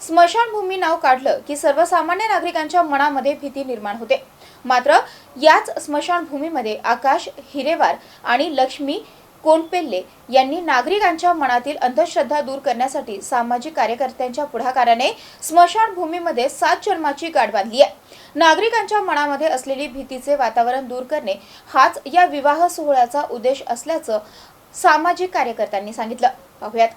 स्मशानभूमी नाव काढलं की सर्वसामान्य नागरिकांच्या मनामध्ये भीती निर्माण होते। मात्र याच स्मशानभूमीमध्ये आकाश हिरेवार आणि लक्ष्मी कोणपेल्ले यांनी नागरिकांच्या मनातील अंधश्रद्धा दूर करण्यासाठी सामाजिक कार्यकर्त्यांच्या पुढाकाराने स्मशानभूमीमध्ये 7 जन्माची गाठ बांधली आहे। नागरिकांच्या मनामध्ये असलेली भीतीचे वातावरण दूर करणे हाच या विवाह सोहळ्याचा उद्देश असल्याचं सामाजिक कार्यकर्त्यांनी सांगितलं। पाहूयात।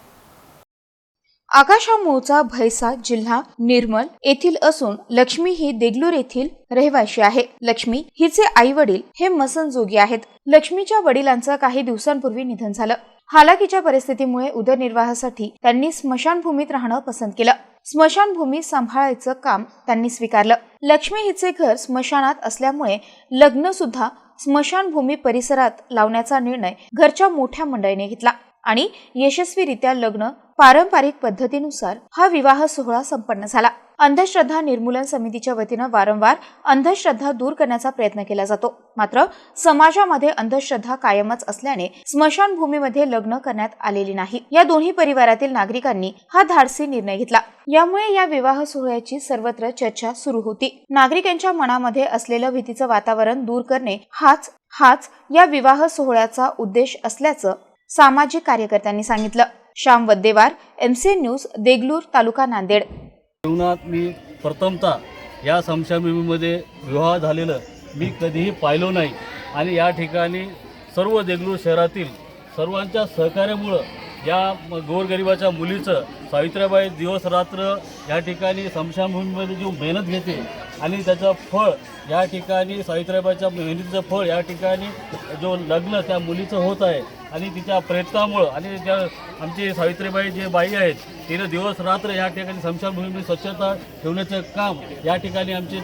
आकाश हा मूळचा भैसा जिल्हा निर्मल येथील असून लक्ष्मी ही देगलूर येथील रहिवाशी आहे। लक्ष्मी हिचे आई वडील हे मसनजोगी आहेत। लक्ष्मीच्या वडिलांचं काही दिवसांपूर्वी निधन झालं। हालाकीच्या परिस्थितीमुळे उदरनिर्वाहासाठी त्यांनी स्मशानभूमीत राहणं पसंत केलं। स्मशानभूमी सांभाळायचं काम त्यांनी स्वीकारलं। लक्ष्मी हिचे घर स्मशानात असल्यामुळे लग्न सुद्धा स्मशानभूमी परिसरात लावण्याचा निर्णय घरच्या मोठ्या मंडळीने घेतला आणि यशस्वीरित्या लग्न पारंपरिक पद्धतीनुसार हा विवाह सोहळा संपन्न झाला। अंधश्रद्धा निर्मूलन समितीच्या वतीनं वारंवार अंधश्रद्धा दूर करण्याचा प्रयत्न केला जातो। मात्र समाजामध्ये अंधश्रद्धा कायमच असल्याने स्मशानभूमीमध्ये लग्न करण्यात आलेली नाही। या दोन्ही परिवारातील नागरिकांनी हा धाडसी निर्णय घेतला। यामुळे या विवाह सोहळ्याची सर्वत्र चर्चा सुरू होती। नागरिकांच्या मनामध्ये असलेलं भीतीचं वातावरण दूर करणे हाच या विवाह सोहळ्याचा उद्देश असल्याचं सामाजिक कार्यकर्त्यांनी सांगितलं। श्याम वद्देवार, MC न्यूज, देगलूर, तालुका नांदेड। जीवनात मी प्रथमतः या स्मशानभूमीमध्ये विवाह झालेलं मी कधीही पाहिलो नाही आणि या ठिकाणी सर्व देगलूर शहरातील सर्वांच्या सहकार्यामुळं या गोरगरिबाच्या मुलीचं सावित्रीबाई दिवस रात्र या ठिकाणी स्मशानभूमीमध्ये जो मेहनत घेते आणि त्याचं फळ या ठिकाणी सावित्रीबाईच्या मेहनतीचं फळ या ठिकाणी जो लग्न त्या मुलीचं होत आहे आणि तिच्या प्रयत्नामुळं आणि त्या आमची सावित्रीबाई जे बाई आहेत तिनं दिवस रात्र या ठिकाणी स्मशानभूमीमध्ये स्वच्छता ठेवण्याचं काम या ठिकाणी आमची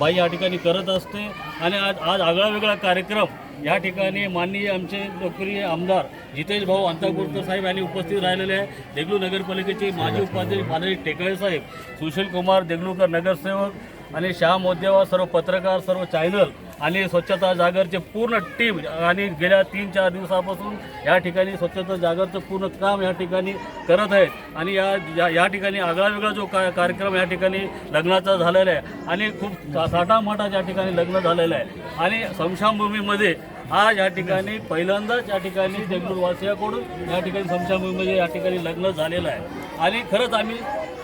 बाई या ठिकाणी करत असते। आणि आज आगळा वेगळा कार्यक्रम या ठिकाणी माननीय आमचे लोकप्रिय आमदार जितेश भाऊ अंतापूरकर साहेब यांनी उपस्थित राहिलेले आहे। देगलूर नगरपालिकेचे माजी उपाध्यक्ष माननीय टेकाळे साहेब, सुशील कुमार देगलूरकर नगरसेवक आणि श्याम वद्देवार, सर्व पत्रकार, सर्व चॅनल आणि स्वच्छता जागरचे पूर्ण टीम आणि गेल्या 3-4 दिवसापासून या ठिकाणी स्वच्छता जागरचं पूर्ण काम या ठिकाणी करत आहेत। आणि या ठिकाणी आगळा वेगळा जो कार्यक्रम या ठिकाणी लग्नाचा झालेला आहे आणि खूप थाटामाटात या ठिकाणी लग्न झालेलं आहे। आणि स्मशानभूमीमध्ये आज या ठिकाणी पहिल्यांदाच या ठिकाणी देगलूर वासियाकडून या ठिकाणी स्मशानभूमीमध्ये या ठिकाणी लग्न झालेलं आहे। आणि खरंच आम्ही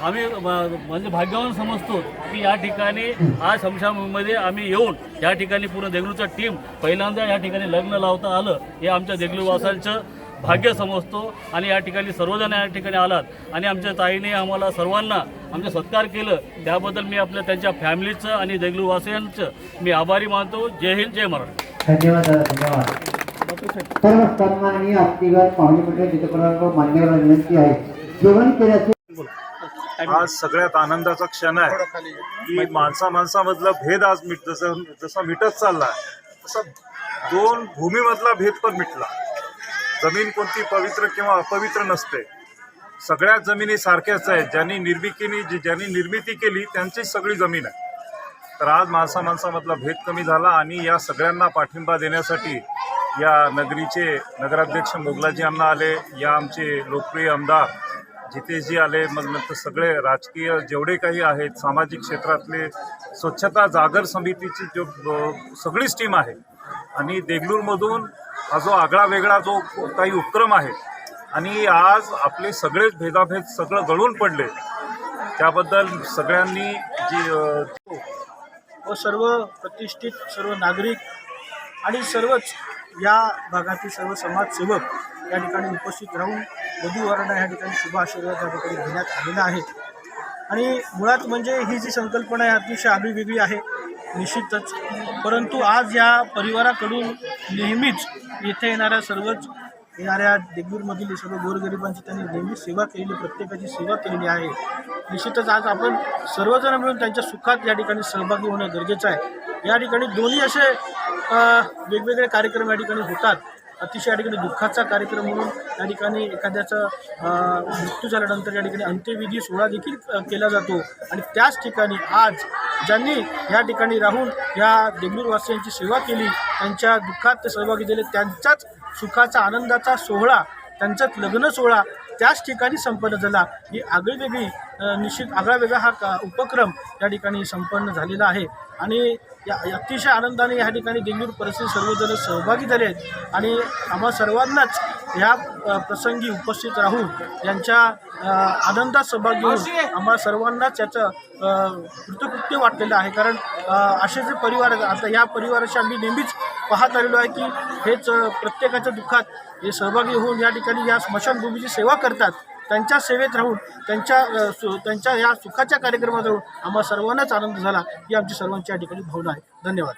म्हणजे भाग्यवान समजतो की या ठिकाणी आज स्मशानभूमीमध्ये आम्ही येऊन या ठिकाणी पूर्ण देगलूरचा टीम पहिल्यांदा या ठिकाणी लग्न लावता आलं हे आमच्या देगलूरवासियांचं भाग्य समजतो। आणि या ठिकाणी सर्वजण या ठिकाणी आलात आणि आमच्या ताईने आम्हाला सर्वांना आमचे सत्कार केलं त्याबद्दल मी त्यांच्या फॅमिलीचं आणि देगलूरवासियांचं मी आभारी मानतो। जय हिंद, जय महाराष्ट्र। धन्यवाद धन्यवाद। सर्व सन्माननीय अतिथीगण पाहुणे मंडळी तिथपर्यंत मान्यवरांना विनंती आहे जेवण केल्याचे आज सगळ्यात आनंदाचा क्षण आहे की माणसामधला भेद आज जसा मिटत चालला तसा दोन भूमीमधला भेद पण मिटला। जमीन कोणती पवित्र किंवा अपवित्र नसते, सगळ्या जमिनी सारख्याच आहेत। ज्यांनी निर्मिती केली त्यांची सगळी जमीन आहे। तर आज माणसामधला भेद कमी झाला आणि या सगळ्यांना पाठिंबा देण्यासाठी या नगरीचे नगराध्यक्ष मोगलाजी अण्णा आले, या आमचे लोकप्रिय आमदार जितेशजी आले, मग नंतर सगळे राजकीय जेवढे काही आहेत सामाजिक क्षेत्रातले स्वच्छता जागर समितीची जो सगळीच टीम आहे आणि देगलूरमधून हा जो आगळा वेगळा जो काही उपक्रम आहे आणि आज आपले सगळेच भेदाभेद सगळं गळून पडले त्याबद्दल सगळ्यांनी व सर्व प्रतिष्ठित सर्व नागरिक आणि सर्वच या भागातील सर्व समाजसेवक या ठिकाणी उपस्थित राहून वधूवरांना या ठिकाणी शुभ आशीर्वाद या ठिकाणी घेण्यात आलेला आहे। आणि मुळात म्हणजे ही जी संकल्पना आहे अतिशय आगळीवेगळी आहे निश्चितच, परंतु आज या परिवाराकडून नेहमीच येथे येणाऱ्या देगलूरमधील सर्व गोरगरिबांची त्यांनी नेहमीच सेवा केलेली, प्रत्येकाची सेवा केलेली आहे। निश्चितच आज आपण सर्वजण मिळून त्यांच्या सुखात या ठिकाणी सहभागी होणं गरजेचं आहे। या ठिकाणी दोन्ही असे वेगवेगळे कार्यक्रम या ठिकाणी होतात। अतिशय या ठिकाणी दुःखाचा कार्यक्रम म्हणून या ठिकाणी एखाद्याचा मृत्यू झाल्यानंतर या ठिकाणी अंत्यविधी सोहळा देखील केला जातो आणि त्याच ठिकाणी आज ज्यांनी या ठिकाणी राहून या देगलूरवासियांची सेवा केली, त्यांच्या दुःखात ते सहभागी झाले, त्यांच्याच सुखाचा आनंदाचा सोहळा त्यांचाच लग्न सोहळा त्याच ठिकाणी संपन्न झाला. ही आगळीवेगळी निश्चित आगळावेगळा हा उपक्रम या ठिकाणी संपन्न झालेला आहे आणि या अतिशय आनंदाने या ठिकाणी देंगूर परिसरातील सर्वजण सहभागी झाले आहेत आणि आम्हा सर्वांनाच ह्या प्रसंगी उपस्थित राहून यांच्या आनंदात सहभाग घेऊन आम्हा सर्वांनाच याचं कृतकृत्य वाटलेलं आहे. कारण असे जे परिवार आता या परिवाराशी आम्ही नेहमीच पाहत आलेलो आहे की हेच प्रत्येकाच्या दुःखात हे सहभागी होऊन या ठिकाणी या स्मशानभूमीची सेवा करतात. त्यांच्या सेवेत राहून त्यांच्या या सुखाच्या कार्यक्रमात राहून आम्हा सर्वांनाच आनंद झाला ही आमची सर्वांची या ठिकाणी भावना आहे. धन्यवाद.